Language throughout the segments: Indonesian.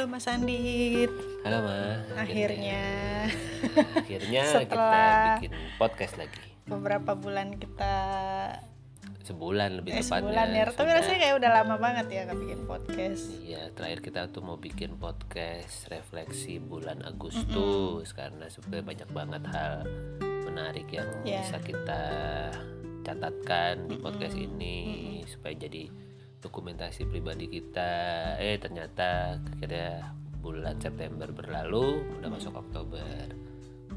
Mas Andit. Halo Ma. Akhirnya Akhirnya Setelah- kita bikin podcast lagi. beberapa bulan kita Sebulan lebih tepatnya. sebulan ya. Tapi sudah. rasanya kayak udah lama banget ya nggak bikin podcast. Iya, terakhir kita tuh mau bikin podcast refleksi bulan Agustus karena sebenarnya banyak banget hal menarik yang Ya. bisa kita catatkan di podcast ini supaya jadi dokumentasi pribadi kita. Ternyata akhirnya bulan September berlalu, udah masuk Oktober.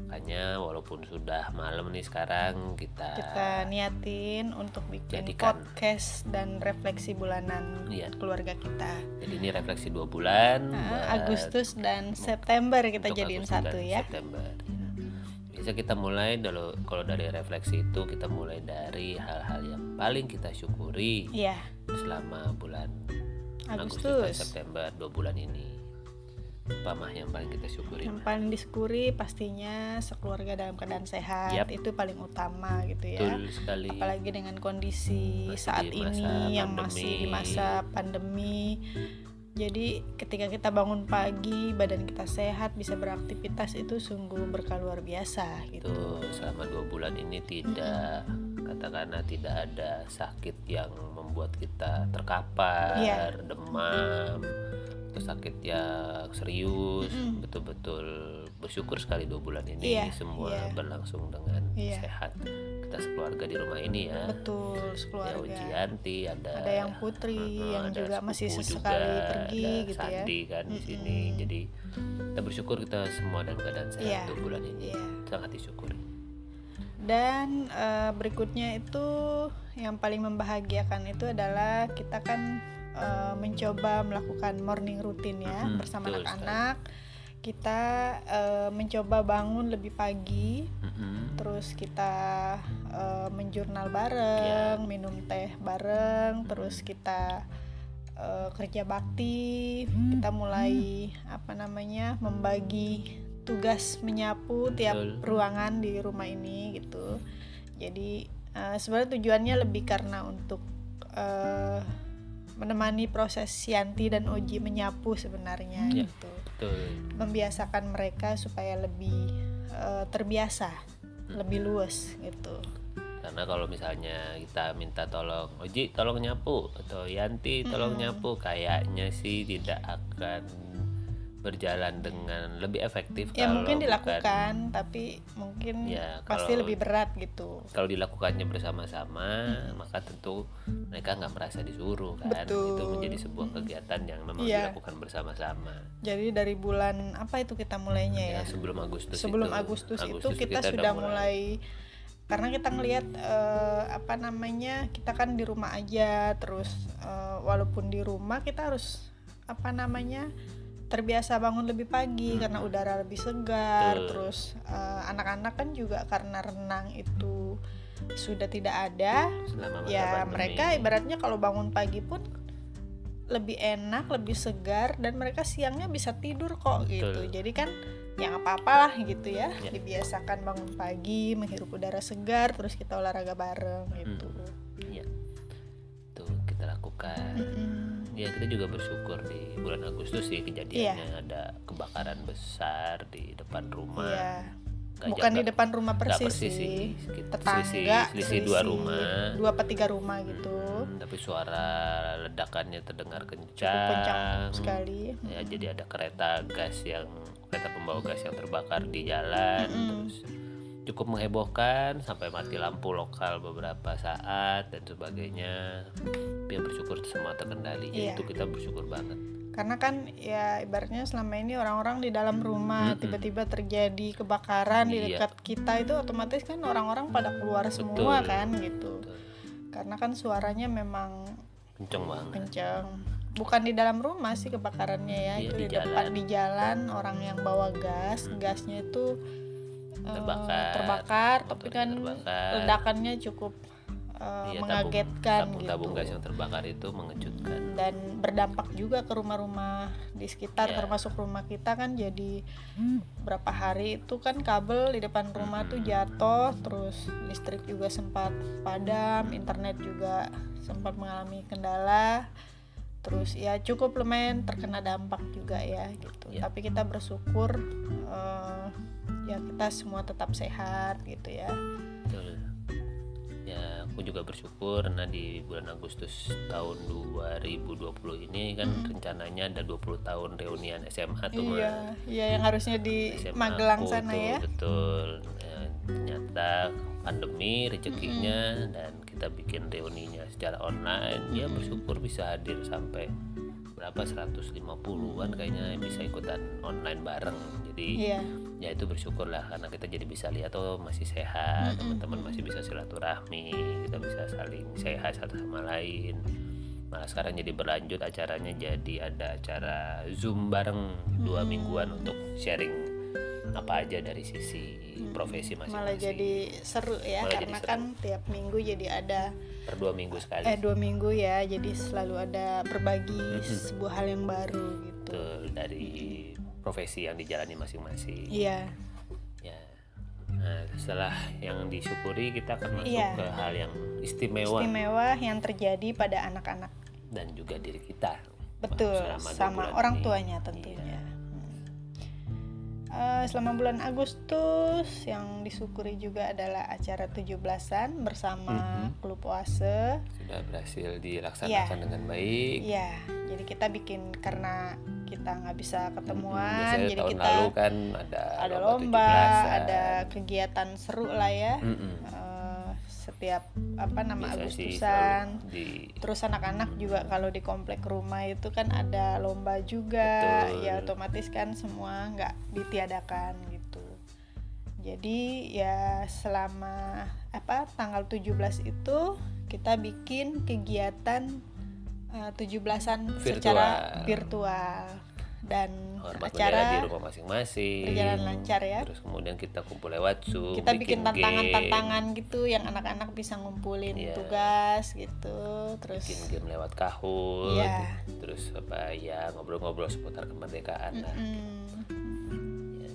Makanya walaupun sudah malam nih sekarang Kita kita niatin untuk bikin Jadikan. podcast dan refleksi bulanan Iya. keluarga kita. jadi ini refleksi 2 bulan buat Agustus dan September kita untuk jadiin Agustus satu dan ya. September. Bisa kita mulai kalau dari refleksi itu kita mulai dari hal-hal yang paling kita syukuri Iya, selama bulan Agustus dan Agustus. September 2 bulan ini. Apa mah yang paling kita syukuri? Yang paling disyukuri pastinya sekeluarga dalam keadaan sehat. Yap. Itu paling utama gitu ya. Betul sekali. Apalagi dengan kondisi Masih saat di masa ini yang pandemi. masih di masa pandemi. Jadi ketika kita bangun pagi badan kita sehat, bisa beraktivitas, itu sungguh berkah luar biasa gitu. Tuh, selama 2 bulan ini katakanlah tidak ada sakit yang membuat kita terkapar, Iya. demam, atau sakit yang serius. Betul-betul bersyukur sekali 2 bulan ini Iya, semua iya. berlangsung dengan Iya. sehat. Kita sekeluarga di rumah ini ya. Betul, Ya sekeluarga. Ujianti, ada yang Putri, yang ada juga masih sepupu sesekali juga, pergi ada gitu ya. Sandi kan di sini. Jadi kita bersyukur kita semua dalam keadaan sehat Iya, 2 bulan ini. iya. Sangat disyukuri. Dan berikutnya itu yang paling membahagiakan itu adalah kita kan mencoba melakukan morning routine ya bersama betul anak-anak. Kita mencoba bangun lebih pagi, terus kita menjurnal bareng, minum teh bareng, terus kita kerja bakti. Kita mulai membagi tugas menyapu tiap Betul. ruangan di rumah ini gitu. Jadi sebenarnya tujuannya lebih karena untuk menemani proses Yanti dan Oji menyapu sebenarnya Ya. gitu. Betul. Membiasakan mereka supaya lebih terbiasa, lebih luas gitu. Karena kalau misalnya kita minta tolong Oji tolong nyapu atau Yanti tolong nyapu, kayaknya sih tidak akan berjalan dengan lebih efektif. Ya kalau mungkin bukan- dilakukan, tapi mungkin Ya, pasti kalau- lebih berat gitu. kalau dilakukannya bersama-sama, maka tentu mereka nggak merasa disuruh kan. Betul. Itu menjadi sebuah kegiatan yang memang Iya. dilakukan bersama-sama. Jadi dari bulan apa itu kita mulainya ya? Sebelum Agustus Sebelum itu, Agustus itu kita udah sudah mulai, karena kita ngelihat kita kan di rumah aja, terus walaupun di rumah kita harus terbiasa bangun lebih pagi karena udara lebih segar. Betul. Terus anak-anak kan juga karena renang itu sudah tidak ada, selama masa ya pandemi. mereka ibaratnya kalau bangun pagi pun lebih enak, lebih segar, dan mereka siangnya bisa tidur kok gitu. Betul. Jadi kan ya nggak apa-apa lah gitu ya. Ya. Dibiasakan bangun pagi, menghirup udara segar, terus kita olahraga bareng gitu. Iya. Tuh kita lakukan. Ya kita juga bersyukur di bulan Agustus sih kejadiannya ada kebakaran besar di depan rumah. Iya. Nggak Bukan di jaga- depan rumah nggak persis persis sih, sih. tetangga, Selisih 2 rumah. 2-3 rumah gitu. Tapi suara ledakannya terdengar Cukup kencang. kencang sekali. Ya, jadi ada kereta pembawa gas yang terbakar di jalan, terus cukup menghebohkan sampai mati lampu lokal beberapa saat dan sebagainya. Tapi yang bersyukur semua terkendali. Jadi Iya. itu kita bersyukur banget. Karena kan ya ibaratnya selama ini orang-orang di dalam rumah, tiba-tiba terjadi kebakaran di Iya. dekat kita, itu otomatis kan orang-orang pada keluar semua Betul. kan gitu. Betul. Karena kan suaranya memang Kenceng banget. kencang. Bukan di dalam rumah sih kebakarannya ya, Iya, itu di di depan jalan. di jalan, orang yang bawa gasnya itu terbakar, tapi motornya kan terbakar. ledakannya cukup Iya, mengagetkan tabung gitu. gas yang terbakar itu mengejutkan. Dan berdampak juga ke rumah-rumah di sekitar, Iya. termasuk rumah kita kan. Jadi berapa hari itu kan kabel di depan rumah tuh jatuh, terus listrik juga sempat padam, internet juga sempat mengalami kendala. terus ya cukup lumayan terkena dampak juga ya gitu. Tapi kita bersyukur ya kita semua tetap sehat gitu ya. Betul. Ya, aku juga bersyukur karena di bulan Agustus tahun 2020 ini kan rencananya ada 20 tahun reunian SMA tuh. Iya, yang harusnya di SMA Magelang aku sana tuh, ya. Betul. Ya, ternyata pandemi rezekinya dan kita bikin reuninya secara online. Ya bersyukur bisa hadir sampai berapa 150-an kayaknya bisa ikutan online bareng. Jadi ya itu bersyukurlah karena kita jadi bisa lihat masih sehat, teman-teman masih bisa silaturahmi, kita bisa saling sehat satu sama lain. Malah sekarang jadi berlanjut acaranya, jadi ada acara Zoom bareng 2 mingguan untuk sharing apa aja dari sisi profesi masing-masing. Malah jadi seru ya, karena kan tiap minggu jadi ada per 2 minggu sekali. 2 minggu ya, jadi selalu ada berbagi sebuah hal yang baru gitu. Betul, dari profesi yang dijalani masing-masing. Iya. Ya. Nah, setelah yang disyukuri kita akan masuk ke hal yang istimewa yang terjadi pada anak-anak dan juga diri kita. Betul, sama orang tuanya tentunya. Selama bulan Agustus yang disyukuri juga adalah acara 17-an bersama klub Oase. Sudah berhasil dilaksanakan dengan baik. Iya, jadi kita bikin karena kita nggak bisa ketemuan, jadi tahun kita lalu kan ada lomba, ada kegiatan seru lah ya. Setiap Agustusan, terus anak-anak juga kalau di komplek rumah itu kan ada lomba juga. Betul. Ya otomatis kan semua nggak ditiadakan gitu. Jadi ya selama tanggal 17 itu kita bikin kegiatan 17-an secara virtual dan hormat acara di rumah masing-masing berjalan lancar ya. Terus kemudian kita kumpul lewat Zoom, kita bikin tantangan-tantangan gitu yang anak-anak bisa ngumpulin tugas gitu, terus bikin game lewat Kahoot, terus ngobrol-ngobrol seputar kemerdekaan lah.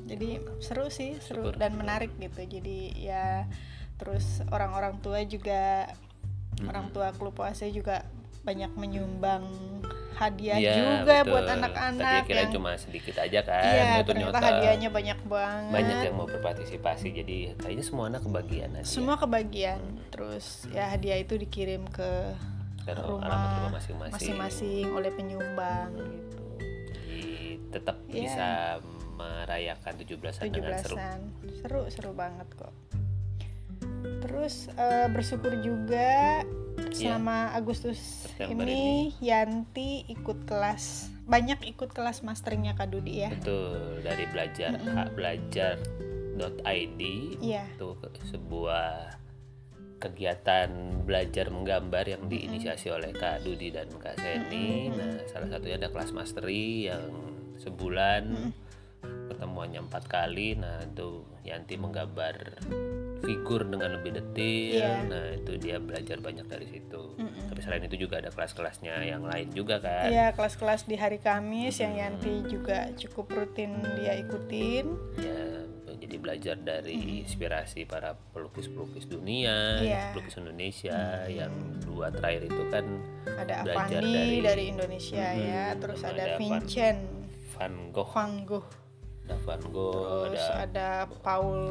Jadi seru sih, seru dan menarik gitu. Jadi ya terus orang-orang tua juga orang tua klub Oase juga banyak menyumbang hadiah juga, betul. Buat anak-anak. Tadi kira cuma sedikit aja kan. Iya, ternyata hadiahnya banyak banget. Banyak yang mau berpartisipasi, jadi kayaknya semua anak kebagian aja. Semua kebagian. Terus ya hadiah itu dikirim ke rumah masing-masing oleh penyumbang gitu. Jadi tetap bisa merayakan 17-an dengan seru. Seru banget kok. Terus bersyukur juga selama Agustus ini Yanti banyak ikut kelas masteringnya Kak Dudi ya. Betul, dari belajar.id itu sebuah kegiatan belajar menggambar yang diinisiasi oleh Kak Dudi dan Kak Seni. Nah, salah satunya ada kelas mastery yang sebulan pertemuannya 4 kali. Nah, itu Yanti menggambar figur dengan lebih detail. Nah, itu dia belajar banyak dari situ. Tapi selain itu juga ada kelas-kelasnya yang lain juga kan. Iya, kelas-kelas di hari Kamis yang Yanti juga cukup rutin dia ikutin. Ya, jadi belajar dari inspirasi para pelukis-pelukis dunia, pelukis Indonesia. Yang 2 terakhir itu kan ada Avandi dari Indonesia ya, terus ada Vincent Van Gogh. Ada Van Gogh, terus ada Paul,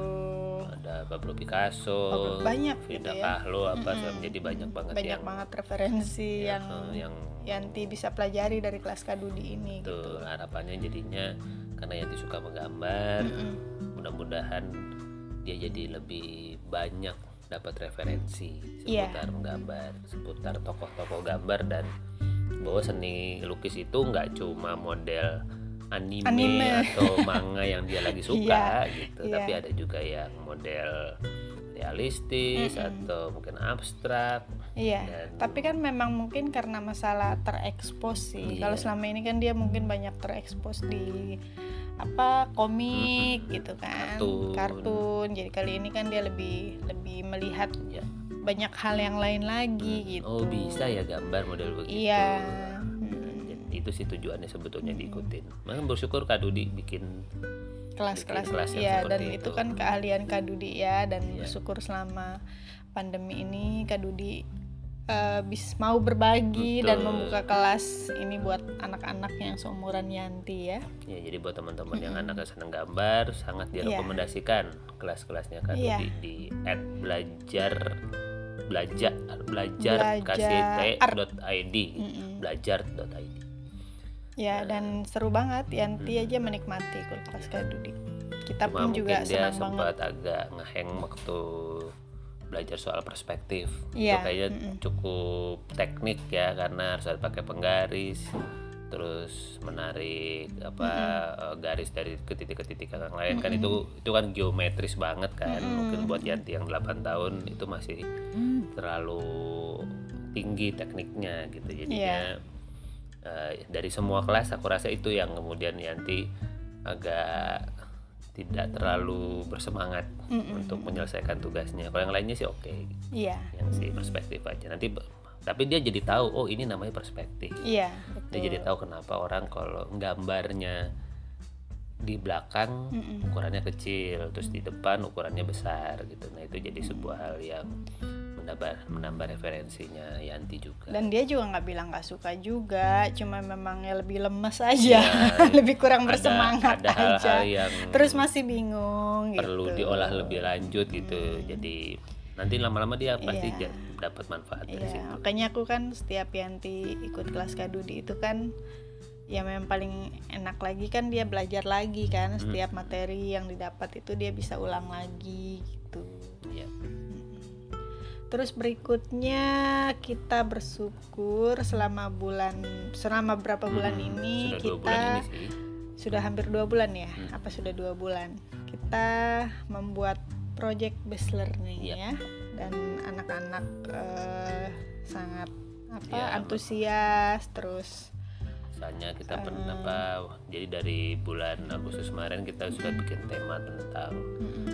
ada Pablo Picasso, banyak Frida gitu ya. Kahlo, jadi banyak banget referensi yang Yanti bisa pelajari dari kelas Kak Dudi ini. Gitu. Harapannya jadinya karena Yanti suka menggambar, mudah-mudahan dia jadi lebih banyak dapat referensi seputar menggambar, seputar tokoh-tokoh gambar, dan bahwa seni lukis itu nggak cuma model anime atau manga yang dia lagi suka gitu, tapi ada juga yang model realistis atau mungkin abstrak. Tapi kan memang mungkin karena masalah terekspos sih. Kalau selama ini kan dia mungkin banyak terekspos di komik gitu kan, kartun. Jadi kali ini kan dia lebih melihat banyak hal yang lain lagi gitu. Oh, bisa ya gambar model begitu. Iya. Itu sih tujuannya sebetulnya diikutin. Makanya bersyukur Kak Dudi bikin kelas-kelas yang dan itu kan keahlian Kak Dudi ya, dan bersyukur selama pandemi ini Kak Dudi mau berbagi. Betul. Dan membuka kelas ini buat anak-anak yang seumuran Yanti ya. Ya, jadi buat teman-teman yang anaknya senang gambar sangat direkomendasikan kelas-kelasnya kan di belajar.kct.id belajar.id. Ya, dan seru banget, Yanti aja menikmati ikut kelas Kak Dudi. Kita Cuma pun juga dia senang sempat banget. agak ngeheng waktu belajar soal perspektif. Iya. Itu kayaknya cukup teknik ya, karena harus pakai penggaris, terus menarik garis dari ke titik yang lain kan itu kan geometris banget kan. Mungkin buat Yanti yang 8 tahun itu masih terlalu tinggi tekniknya gitu. Jadinya dari semua kelas aku rasa itu yang kemudian Yanti agak tidak terlalu bersemangat untuk menyelesaikan tugasnya. Kalau yang lainnya sih oke. Iya. Yang sih perspektif aja. Tapi dia jadi tahu, oh ini namanya perspektif. Iya, Dia betul. jadi tahu kenapa orang kalau gambarnya di belakang ukurannya kecil, terus di depan ukurannya besar gitu. Nah, itu jadi sebuah hal yang menambah referensinya Yanti juga. Dan dia juga nggak bilang nggak suka juga, cuma memang lebih lemes aja, lebih kurang bersemangat ada hal-hal aja. yang Terus masih bingung perlu gitu. diolah lebih lanjut gitu. Jadi nanti lama-lama dia pasti dapat manfaat dari situ. Makanya aku kan setiap Yanti ikut kelas Kak Dudi itu kan ya memang paling enak lagi kan dia belajar lagi kan, setiap materi yang didapat itu dia bisa ulang lagi gitu. Iya. Terus berikutnya kita bersyukur selama berapa bulan ini sudah 2 kita bulan ini sih. sudah hampir 2 bulan ya, apa sudah 2 bulan kita membuat project based learning ya, dan anak-anak sangat antusias. Terus misalnya kita jadi dari bulan Agustus kemarin kita sudah bikin tema tentang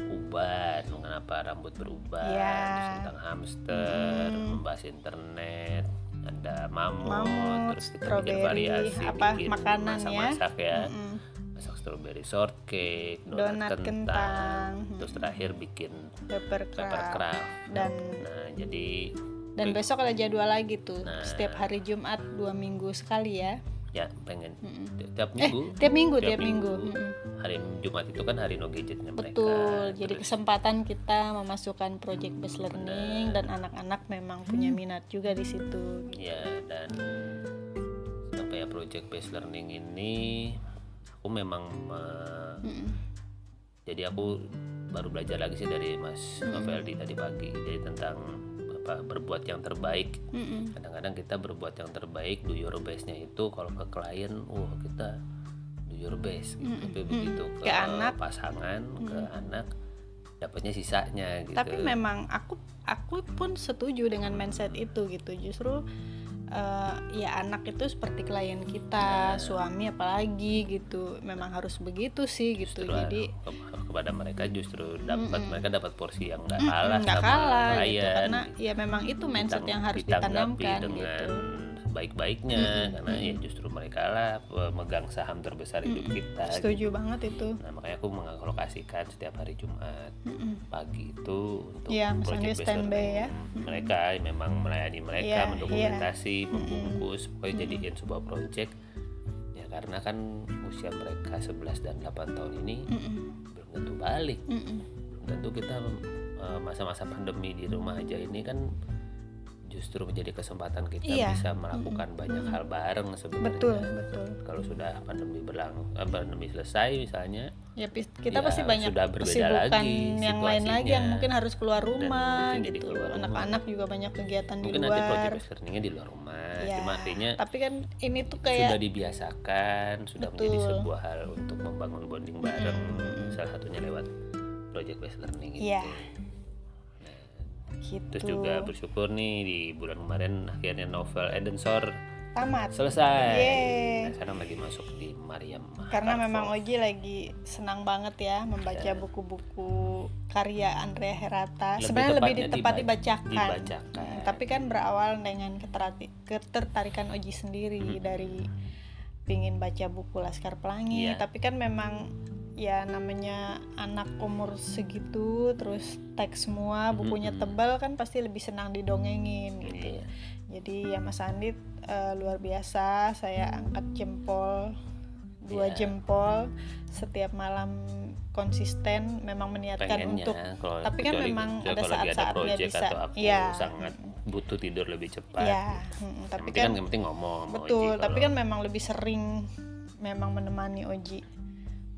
uban, mengapa rambut berubah, terus tentang hamster, membahas internet, ada mamut, terus kita bikin variasi, bikin makanan masak masak strawberry shortcake, donat kentang, terus terakhir bikin papercraft. Dan besok ada jadwal lagi tuh, setiap hari Jumat 2 minggu sekali ya. Ya, pengen tiap minggu. Tiap minggu. Hari Jumat itu kan hari no gadgetnya mereka. Betul. Jadi kesempatan kita memasukkan project based learning dan anak-anak memang punya minat juga di situ. Ya, dan project based learning ini aku memang jadi aku baru belajar lagi sih dari Mas Noveldi tadi pagi. Jadi tentang berbuat yang terbaik. Kadang-kadang kita berbuat yang terbaik, do your best-nya itu kalau ke klien, kita do your best gitu. Tapi begitu ke pasangan, ke anak, dapatnya sisanya gitu. Tapi memang aku pun setuju dengan mindset itu gitu. Justru ya anak itu seperti klien kita, suami apalagi gitu. Memang harus begitu sih gitu. Jadi kepada mereka justru mereka dapat porsi yang nggak kalah sama klien gitu. Karena ya memang itu mindset yang harus ditanamkan dengan gitu. baik-baiknya karena ya justru mereka lah memegang saham terbesar hidup kita. Setuju banget itu. Nah, makanya aku mengalokasikan setiap hari Jumat pagi itu untuk project based learning mereka memang melayani mereka, mendokumentasi, membungkus, pokoknya jadiin sebuah project ya, karena kan usia mereka 11 dan 8 tahun ini belum tentu balik. Belum tentu kita masa-masa pandemi di rumah aja ini kan justru menjadi kesempatan kita bisa melakukan banyak hal bareng sebenarnya. Betul. Kalau sudah pandemi selesai misalnya, ya kita pasti banyak kesibukan yang lain lagi yang mungkin harus keluar rumah gitu. Anak-anak juga banyak kegiatan mungkin di luar. Mungkin nanti project learningnya di luar rumah. Cuma artinya tapi kan ini tuh kayak sudah dibiasakan, sudah menjadi sebuah hal untuk membangun bonding bareng. Salah satunya lewat project based learning itu. Gitu. Terus juga bersyukur nih di bulan kemarin akhirnya novel Edensor tamat, selesai. Nah, sekarang lagi masuk di Mariam. Karena memang Oji lagi senang banget ya membaca buku-buku karya Andrea Herata. Sebenarnya lebih tepat dibacakan. Tapi kan berawal dengan ketertarikan Oji sendiri dari pingin baca buku Laskar Pelangi. Tapi kan memang ya namanya anak umur segitu terus teks semua, bukunya tebal kan pasti lebih senang didongengin gitu. Jadi ya Mas Andit luar biasa, saya angkat jempol 2 jempol setiap malam konsisten, memang meniatkan pengennya, untuk tapi kan memang ada saat-saat nggak bisa. Iya. Sangat butuh tidur lebih cepat. Iya. Tapi kan yang penting ngomong. Betul. Oji, tapi kan memang lebih sering memang menemani Oji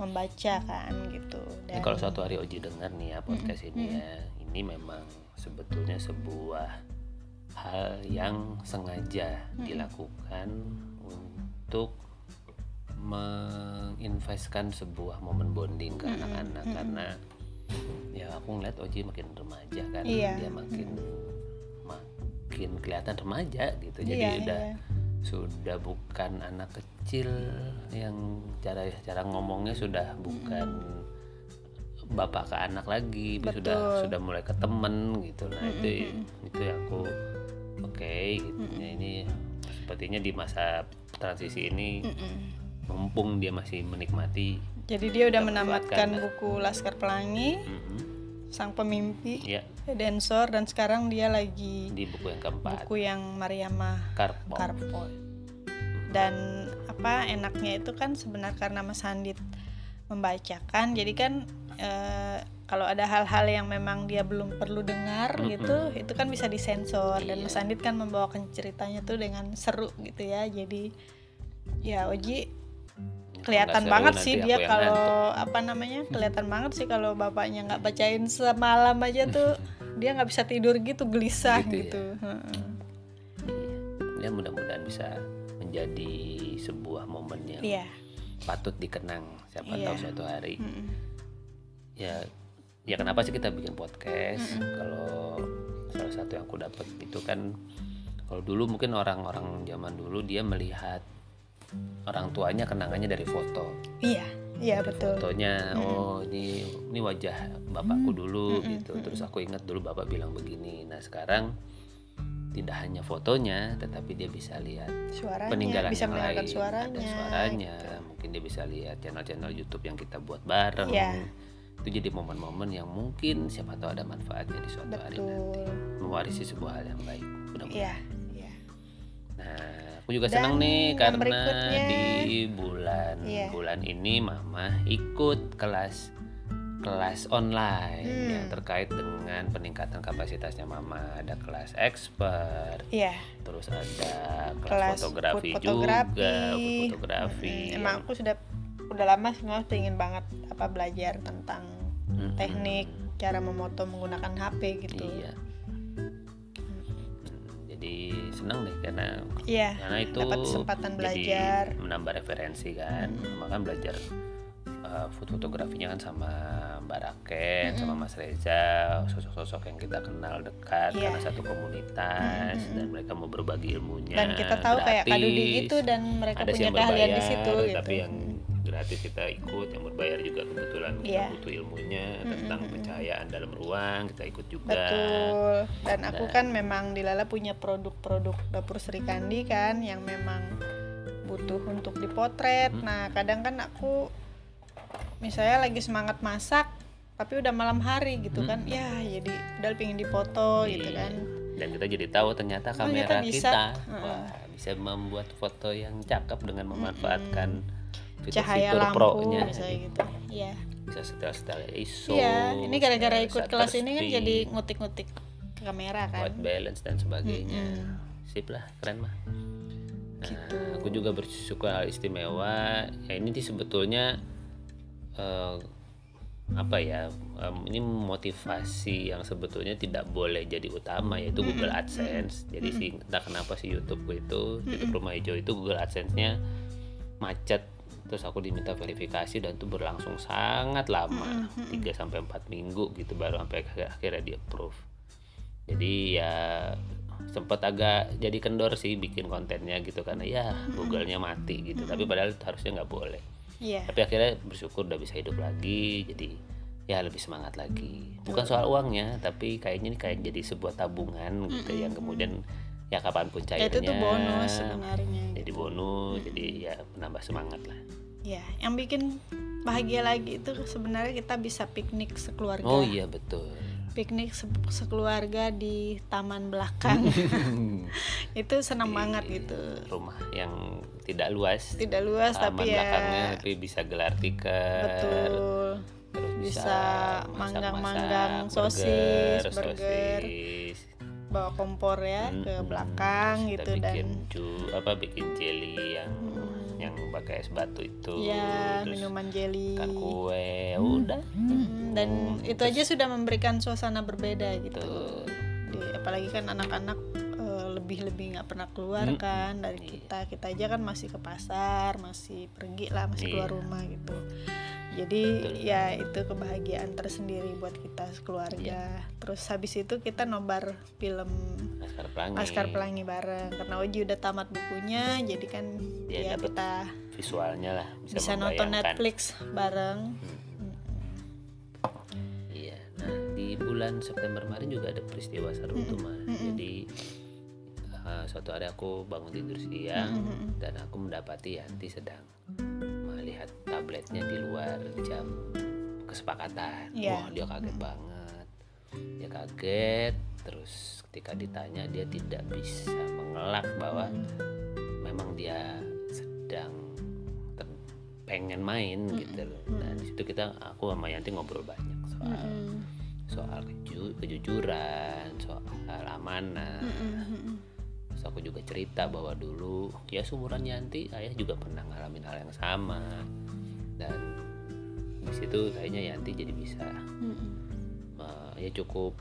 membaca kan gitu. Dan kalau suatu hari Oji dengar nih ya podcast ini ya, ini memang sebetulnya sebuah hal yang sengaja dilakukan untuk menginvestkan sebuah momen bonding ke anak-anak karena ya aku ngeliat Oji makin remaja kan, dia makin kelihatan remaja gitu, jadi sudah bukan anak kecil yang cara ngomongnya sudah bukan bapak ke anak lagi, sudah mulai ke temen gitu. Nah itu yang aku gitu. Ini sepertinya di masa transisi ini mumpung dia masih menikmati. Jadi dia udah menamatkan buku Laskar Pelangi, Sang Pemimpi, Densor, dan sekarang dia lagi di buku yang keempat, buku yang Mariamah Karpo. Dan enaknya itu kan sebenarnya karena Mas Andit membacakan, jadi kan kalau ada hal-hal yang memang dia belum perlu dengar gitu, itu kan bisa disensor. Dan Mas Andit kan membawakan ceritanya tuh dengan seru gitu ya. Jadi ya Oji kelihatan banget sih dia kalau kelihatan banget sih kalau bapaknya nggak bacain semalam aja tuh dia nggak bisa tidur gitu, gelisah gitu. Ya mudah-mudahan bisa menjadi sebuah momen yang patut dikenang, siapa tahu suatu hari. Ya kenapa sih kita bikin podcast? Kalau salah satu yang aku dapat itu kan, kalau dulu mungkin orang-orang zaman dulu dia melihat orang tuanya kenangannya dari foto. Iya betul. Fotonya, ini wajah bapakku dulu gitu. Terus aku ingat dulu bapak bilang begini. Nah sekarang tidak hanya fotonya, tetapi dia bisa lihat peninggalan bisa yang lain, suaranya, ada suaranya. Gitu. Mungkin dia bisa lihat channel-channel YouTube yang kita buat bareng. Itu jadi momen-momen yang mungkin siapa tahu ada manfaatnya di suatu hari nanti, mewarisi sebuah hal yang baik. Mudah-mudahan. Nah, aku juga senang nih karena di bulan ini Mama ikut kelas online yang terkait dengan peningkatan kapasitasnya Mama. Ada kelas expert, terus ada kelas fotografi juga, fotografi. Emang aku udah lama sebenarnya pengen banget belajar tentang teknik cara memoto menggunakan HP gitu. Jadi senang deh karena itu dapat kesempatan belajar, jadi menambah referensi kan. Maka belajar fotografinya kan sama Mbak Raken, sama Mas Reza, sosok-sosok yang kita kenal dekat karena satu komunitas, dan mereka mau berbagi ilmunya. Dan kita tahu gratis. Kayak Kak Dudi gitu, dan mereka punya keahlian di situ gitu. Tapi yang gratis kita ikut, yang berbayar juga kebetulan kita butuh ilmunya tentang pencahayaan dalam ruang, kita ikut juga. Betul. Dan aku kan memang di Lala punya produk-produk dapur Sri Kandi kan yang memang butuh untuk dipotret. Nah kadang kan aku misalnya lagi semangat masak tapi udah malam hari gitu kan, jadi udah pengen dipoto gitu kan. Dan kita jadi tahu ternyata kamera kita bisa membuat foto yang cakep dengan memanfaatkan cahaya fitur lampu pro-nya gitu. Bisa setel ISO. Ini gara-gara ikut kelas ini kan jadi ngutik-ngutik kamera kan, white balance dan sebagainya. Sip lah, keren mah. Nah, gitu. Aku juga bersyukur hal istimewa. Ya ini sih sebetulnya ini motivasi yang sebetulnya tidak boleh jadi utama, yaitu Google AdSense. Jadi sih entah kenapa sih YouTube Rumah Hijau itu Google AdSense-nya macet. Terus aku diminta verifikasi dan itu berlangsung sangat lama, 3-4 minggu gitu baru sampai akhirnya di approve. Jadi ya sempat agak jadi kendor sih bikin kontennya gitu karena Google-nya mati gitu. Tapi padahal harusnya nggak boleh. Tapi akhirnya bersyukur udah bisa hidup lagi, jadi lebih semangat lagi. Bukan soal uangnya, tapi kayaknya ini kayak jadi sebuah tabungan gitu yang kemudian kapanpun cairnya. Itu tuh bonus sebenarnya. Jadi bonus, jadi menambah semangat lah. Ya, yang bikin bahagia lagi itu sebenarnya kita bisa piknik sekeluarga. Oh iya betul. Piknik sekeluarga di taman belakang. Itu senang banget gitu. Rumah yang tidak luas. Tidak luas tapi belakangnya tapi bisa gelar tikar. Betul. Terus bisa manggang-manggang sosis, burger. Bawa kompor ya ke belakang gitu bikin dan bikin jelly yang pakai es batu itu ya, minuman jelly kan kue udah dan itu aja sudah memberikan suasana berbeda gitu apalagi kan anak-anak lebih nggak pernah keluar kan dari kita aja kan masih ke pasar, masih pergi lah, masih keluar rumah gitu. Jadi ya itu kebahagiaan tersendiri buat kita sekeluarga. Terus habis itu kita nobar film Laskar Pelangi bareng karena Oji udah tamat bukunya, jadi kan ya kita visualnya lah bisa nonton Netflix bareng. Iya. Nah di bulan September kemarin juga ada peristiwa seru tuh mah. Jadi suatu hari aku bangun tidur siang dan aku mendapati Yanti sedang melihat tabletnya di luar jam kesepakatan. Wah dia kaget banget. Dia kaget, terus ketika ditanya dia tidak bisa mengelak bahwa memang dia sedang pengen main gitu loh. Dan di situ aku sama Yanti ngobrol banyak soal kejujuran, soal amanah. Terus aku juga cerita bahwa dulu ya seumuran Yanti, ayah juga pernah ngalamin hal yang sama. Dan di situ kayaknya Yanti jadi bisa ya cukup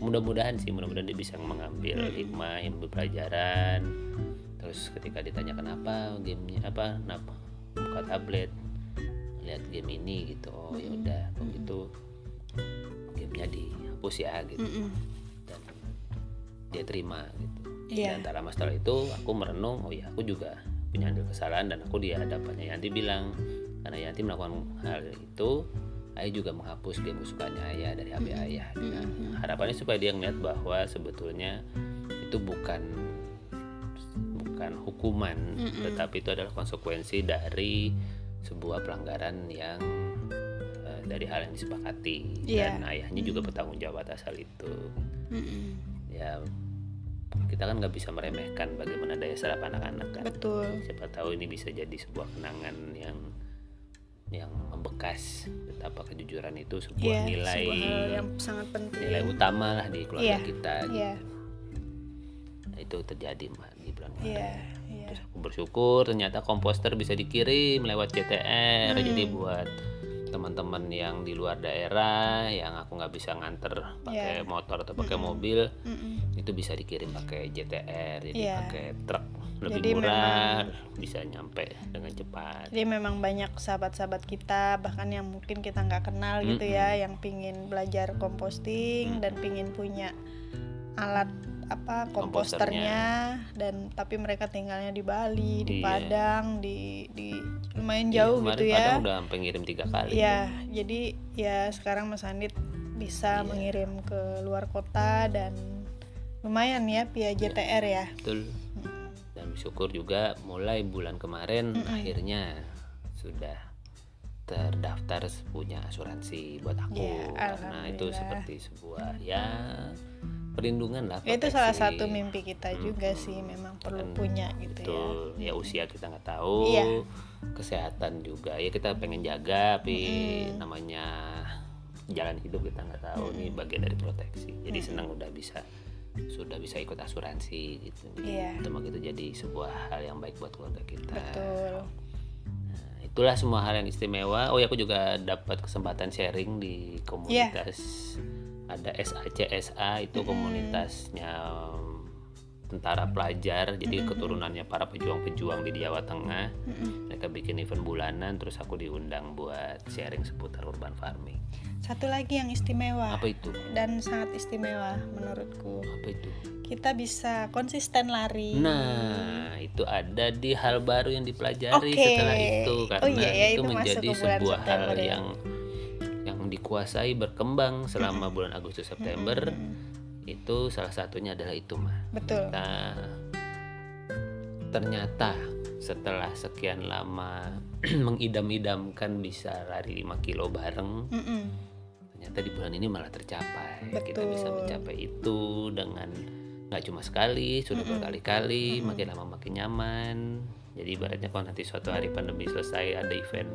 mudah-mudahan dia bisa mengambil hikmah, yang pelajaran. Terus ketika ditanya kenapa gamenya kenapa buka tablet lihat game ini gitu, oh ya udah kalau gitu gamenya dihapus ya gitu. Dan dia terima gitu. Dan antara masalah itu aku merenung, oh ya aku juga punya andil kesalahan dan aku di hadapannya Yanti bilang karena Yanti melakukan hal itu, ayah juga menghapus game kesukaannya ayah dari HP ayah. Nah, harapannya supaya dia ngeliat bahwa sebetulnya itu bukan hukuman, tetapi itu adalah konsekuensi dari sebuah pelanggaran yang dari hal yang disepakati. Dan ayahnya juga bertanggung jawab atas hal itu. Ya kita kan nggak bisa meremehkan bagaimana daya serap anak-anak kan. Betul. Siapa tahu ini bisa jadi sebuah kenangan yang membekas, betapa kejujuran itu sebuah nilai yang sangat penting, nilai utama lah di keluarga kita gitu. Nah, itu terjadi mah di bulan Maret. Terus aku bersyukur ternyata komposter bisa dikirim lewat CTR. Jadi buat teman-teman yang di luar daerah yang aku nggak bisa nganter pakai motor atau pakai mobil, itu bisa dikirim pakai JTR, jadi pakai truk lebih jadi murah, bisa nyampe dengan cepat. Jadi memang banyak sahabat-sahabat kita bahkan yang mungkin kita nggak kenal gitu ya, yang pingin belajar komposting dan pingin punya alat komposternya, dan tapi mereka tinggalnya di Bali, di Padang, di lumayan jauh gitu ya. Padang udah sampai ngirim 3 kali. Iya, jadi ya sekarang Mas Andit bisa mengirim ke luar kota dan lumayan ya via JTR ya. Betul. Dan bersyukur juga mulai bulan kemarin akhirnya sudah terdaftar punya asuransi buat aku. Karena itu seperti sebuah perlindungan lah, proteksi. Itu salah satu mimpi kita juga sih, memang perlu punya gitu. Betul. Ya usia kita nggak tahu, kesehatan juga ya kita pengen jaga, tapi namanya jalan hidup kita nggak tahu, ini bagian dari proteksi. Jadi senang sudah bisa ikut asuransi gitu. Itu mah gitu jadi sebuah hal yang baik buat keluarga kita. Betul. Nah, itulah semua hal yang istimewa. Oh ya aku juga dapat kesempatan sharing di komunitas. Ada SACSA itu komunitasnya tentara pelajar, jadi keturunannya para pejuang-pejuang di Jawa Tengah. Mereka bikin event bulanan, terus aku diundang buat sharing seputar urban farming. Satu lagi yang istimewa. Apa itu? Dan sangat istimewa menurutku. Apa itu? Kita bisa konsisten lari. Nah, itu ada di hal baru yang dipelajari setelah itu, karena itu menjadi sebuah hal yang dikuasai berkembang selama bulan Agustus September. Itu salah satunya adalah itu mah. Betul. Ternyata setelah sekian lama mengidam-idamkan bisa lari 5 kilo bareng, ternyata di bulan ini malah tercapai. Betul. Kita bisa mencapai itu dengan nggak cuma sekali, sudah berkali-kali, makin lama makin nyaman. Jadi ibaratnya kalau nanti suatu hari pandemi selesai ada event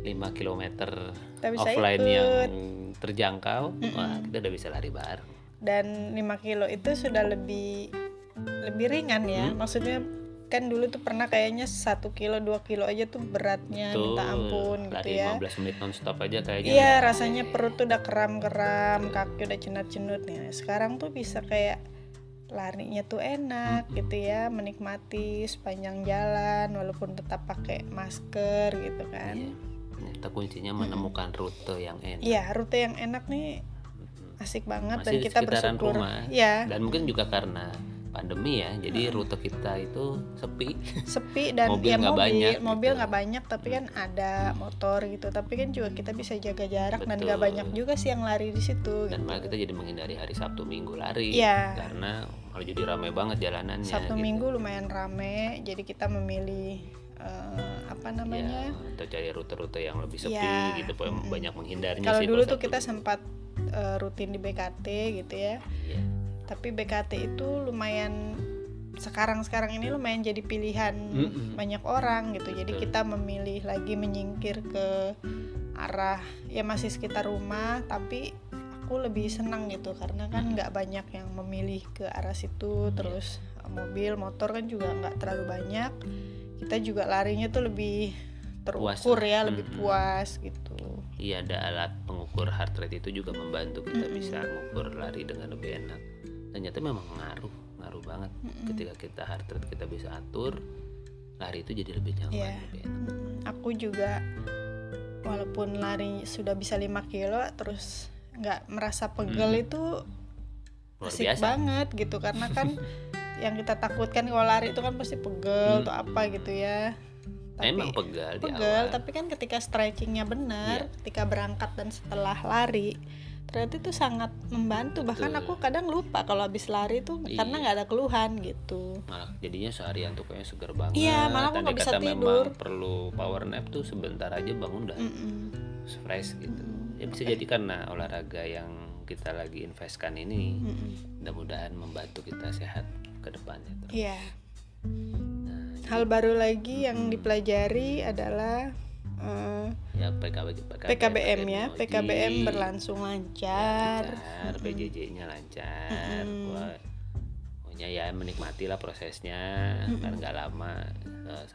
5 km offline ikut. yang terjangkau, wah kita udah bisa lari bareng. Dan 5 kilo itu sudah lebih ringan ya. Maksudnya kan dulu tuh pernah kayaknya 1 kilo 2 kilo aja tuh beratnya minta ampun gitu ya. 15 menit nonstop aja kayaknya. Iya, rasanya perut tuh udah kram-kram, kaki udah cenut-cenut nih. Sekarang tuh bisa kayak larinya tuh enak gitu ya, menikmati sepanjang jalan walaupun tetap pakai masker gitu kan. Iya. Ternyata kuncinya menemukan rute yang enak. Iya, rute yang enak nih asik banget. Masih dan kita bersyukur. Rumah. Ya. Dan mungkin juga karena pandemi ya, jadi rute kita itu sepi dan mobil ya mobil nggak banyak tapi kan ada motor gitu, tapi kan juga kita bisa jaga jarak. Betul. Dan nggak banyak juga sih yang lari di situ dan gitu. malah kita jadi menghindari hari Sabtu Minggu lari karena malah jadi ramai banget jalanannya. Sabtu gitu. Minggu lumayan ramai, jadi kita memilih atau cari rute-rute yang lebih sepi gitu, banyak menghindarinya. Kalau dulu tuh kita sempat rutin di BKT gitu ya. Tapi BKT itu lumayan sekarang ini lumayan jadi pilihan banyak orang gitu. Jadi kita memilih lagi menyingkir ke arah ya masih sekitar rumah, tapi aku lebih senang gitu karena kan nggak banyak yang memilih ke arah situ. Terus mobil motor kan juga nggak terlalu banyak. Kita juga larinya tuh lebih terukur ya, lebih puas gitu. Iya, ada alat pengukur heart rate itu juga membantu kita bisa mengukur lari dengan lebih enak. Ternyata memang ngaruh banget. Ketika kita heart rate kita bisa atur, lari itu jadi lebih nyaman, lebih enak. Aku juga walaupun lari sudah bisa 5 kilo terus nggak merasa pegel itu asik banget gitu, karena kan yang kita takutkan kalau lari itu kan pasti pegel atau apa gitu ya. Tapi, emang pegel di awal. Tapi kan ketika stretchingnya benar, ketika berangkat dan setelah lari, ternyata itu sangat membantu. Bahkan aku kadang lupa kalau habis lari itu karena nggak ada keluhan gitu. Malah jadinya seharian tuh kayaknya segar banget. Iya, malah aku nggak bisa tidur. Memang perlu power nap tuh sebentar aja bangun udah fresh gitu. Ya bisa jadi karena olahraga yang kita lagi investkan ini mudah-mudahan membantu kita sehat ke depannya. Iya. Hal baru lagi yang dipelajari adalah PKBM ya. PKBM berlangsung lancar. PJJ-nya lancar. Pokoknya ya menikmatilah prosesnya. Karena nggak lama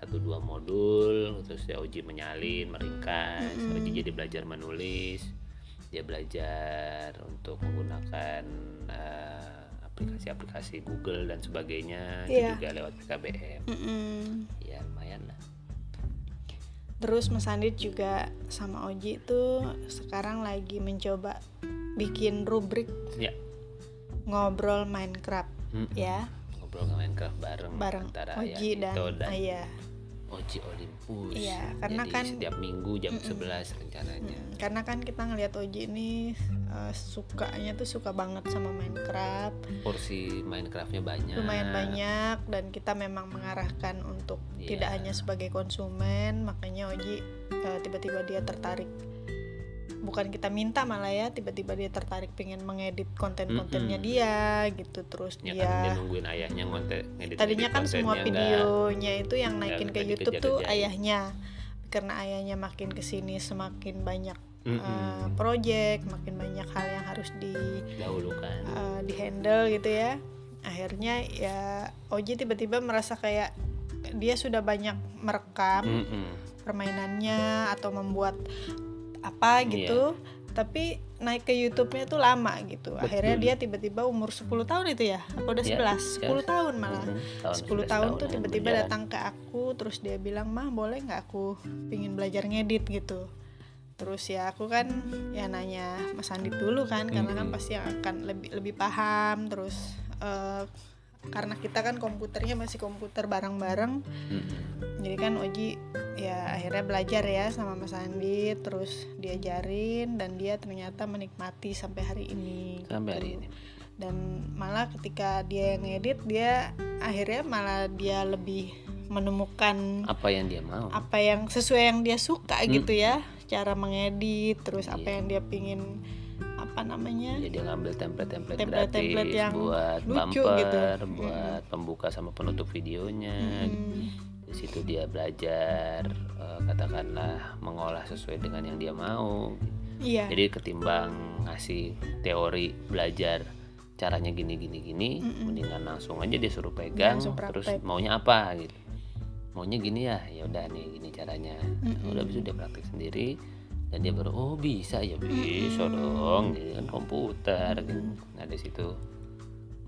1-2 modul, terus ya Oji menyalin, meringkas. Oji jadi belajar menulis. Dia belajar untuk menggunakan aplikasi-aplikasi Google dan sebagainya, itu juga lewat PKBM. Ya lumayan lah. Terus Mas Andit juga sama Oji itu sekarang lagi mencoba bikin rubrik ngobrol Minecraft ya. Ngobrol Minecraft bareng antara Oji dan Ayah. Oji Olympus. Iya, karena jadi kan setiap minggu jam 11 rencananya. Karena kan kita ngelihat Oji ini sukanya tuh suka banget sama Minecraft. Porsi Minecraftnya banyak. Lumayan banyak, dan kita memang mengarahkan untuk tidak hanya sebagai konsumen. Makanya Oji tiba-tiba dia tertarik. Bukan kita minta malah ya, tiba-tiba dia tertarik pengen mengedit konten-kontennya dia gitu. Terus ya, dia kan dia nungguin ayahnya ngedit. Tadinya kan semua videonya itu yang naikin ke YouTube tuh ayahnya. Karena ayahnya makin kesini semakin banyak project, makin banyak hal yang harus didahulukan, di handle gitu ya. Akhirnya ya Oji tiba-tiba merasa kayak dia sudah banyak merekam permainannya atau membuat apa gitu, tapi naik ke YouTube-nya tuh lama gitu. Akhirnya dia tiba-tiba umur 10 tahun itu ya, aku udah 11, 10 tahun malah. 10 tahun tuh tiba-tiba datang ke aku, terus dia bilang, "Mah, boleh nggak aku pingin belajar ngedit gitu." Terus ya aku kan ya nanya Mas Andit dulu kan, karena kan pasti yang akan lebih paham. Terus karena kita kan komputernya masih komputer bareng-bareng, jadi kan Oji ya akhirnya belajar ya sama Mas Andit, terus diajarin, dan dia ternyata menikmati sampai hari ini. Dan malah ketika dia yang ngedit, dia akhirnya malah dia lebih menemukan apa yang dia mau, apa yang sesuai yang dia suka gitu ya, cara mengedit, terus apa yang dia pingin dia ngambil template template gratis yang buat lucu bumper gitu, buat pembuka sama penutup videonya. Di situ dia belajar katakanlah mengolah sesuai dengan yang dia mau. Jadi ketimbang ngasih teori belajar caranya gini mendingan langsung aja dia suruh pegang, terus maunya apa gitu, maunya gini ya udah nih gini caranya. Udah bisa dia praktik sendiri dan dia baru bisa bisa dong, jadi kan komputer gitu. Nah di situ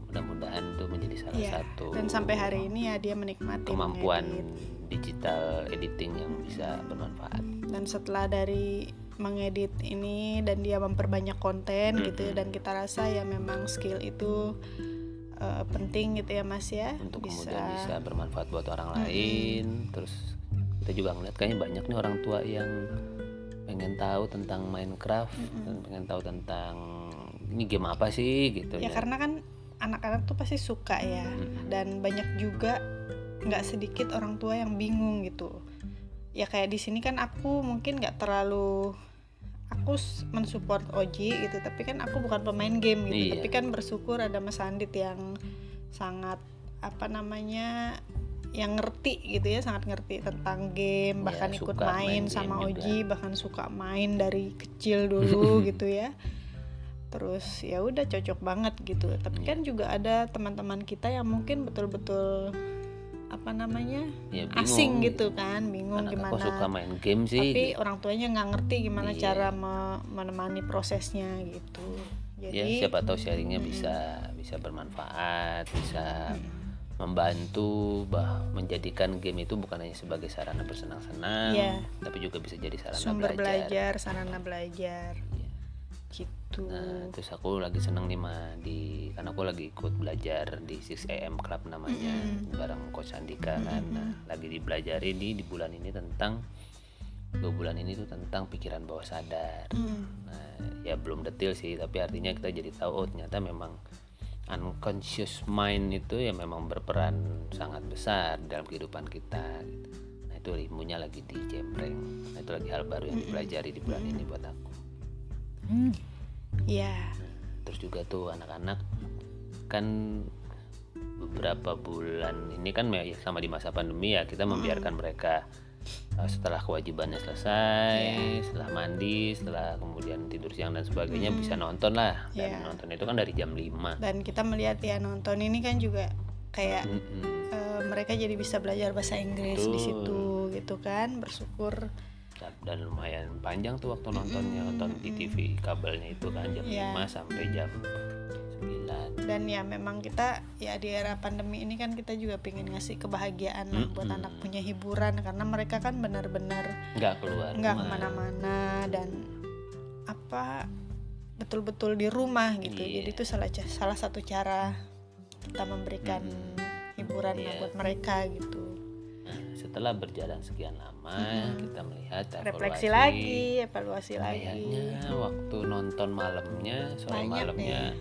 mudah-mudahan itu menjadi salah satu dan sampai hari ini ya dia menikmati kemampuan digital editing yang bisa bermanfaat. Dan setelah dari mengedit ini dan dia memperbanyak konten gitu, dan kita rasa ya memang skill itu penting gitu ya Mas ya, untuk kemudian bisa bermanfaat buat orang lain. Terus kita juga ngeliat kayaknya banyak nih orang tua yang pengen tahu tentang Minecraft dan pengen tahu tentang ini game apa sih gitu ya. Karena kan anak-anak tuh pasti suka ya, dan banyak juga nggak sedikit orang tua yang bingung gitu ya. Kayak di sini kan aku mungkin nggak terlalu, aku mensupport Oji gitu, tapi kan aku bukan pemain game gitu. Tapi kan bersyukur ada Mas Andit yang sangat yang ngerti gitu ya, sangat ngerti tentang game, bahkan ikut main sama Oji juga. Bahkan suka main dari kecil dulu gitu ya. Terus ya udah cocok banget gitu. Tapi kan juga ada teman-teman kita yang mungkin betul-betul asing gitu kan, bingung anak gimana. Aku suka main game sih. Tapi orang tuanya nggak ngerti gimana cara menemani prosesnya gitu. Jadi siapa tahu sharingnya bisa bermanfaat, bisa membantu menjadikan game itu bukan hanya sebagai sarana bersenang-senang, tapi juga bisa jadi sarana sumber belajar, sarana belajar gitu. Nah, terus aku lagi seneng nih karena aku lagi ikut belajar di 6am Club namanya, bareng Coach Andika kan. Nah, lagi dipelajari di bulan ini tentang 2 bulan ini tuh tentang pikiran bawah sadar. Nah, ya belum detail sih, tapi artinya kita jadi tahu ternyata memang unconscious mind itu ya memang berperan sangat besar dalam kehidupan kita gitu. Nah itu ilmunya lagi dijempreng. Nah itu lagi hal baru yang dipelajari di bulan ini buat aku. Terus juga tuh anak-anak kan beberapa bulan ini kan ya sama di masa pandemi ya kita membiarkan mereka setelah kewajibannya selesai, setelah mandi, setelah kemudian tidur siang dan sebagainya bisa nonton lah. Dan nonton itu kan dari jam 5. Dan kita melihat ya nonton ini kan juga kayak mereka jadi bisa belajar bahasa Inggris di situ gitu kan, bersyukur. Dan lumayan panjang tuh waktu nontonnya, nonton di TV kabelnya itu kan jam 5 sampai jam 9. Dan ya memang kita ya di era pandemi ini kan kita juga pengen ngasih kebahagiaan buat anak punya hiburan, karena mereka kan benar-benar nggak keluar, nggak kemana-mana dan betul-betul di rumah gitu. Jadi itu salah satu cara kita memberikan hiburan buat mereka gitu. Nah, setelah berjalan sekian lama kita melihat evaluasi lagi. Kayaknya waktu nonton malamnya, sore malamnya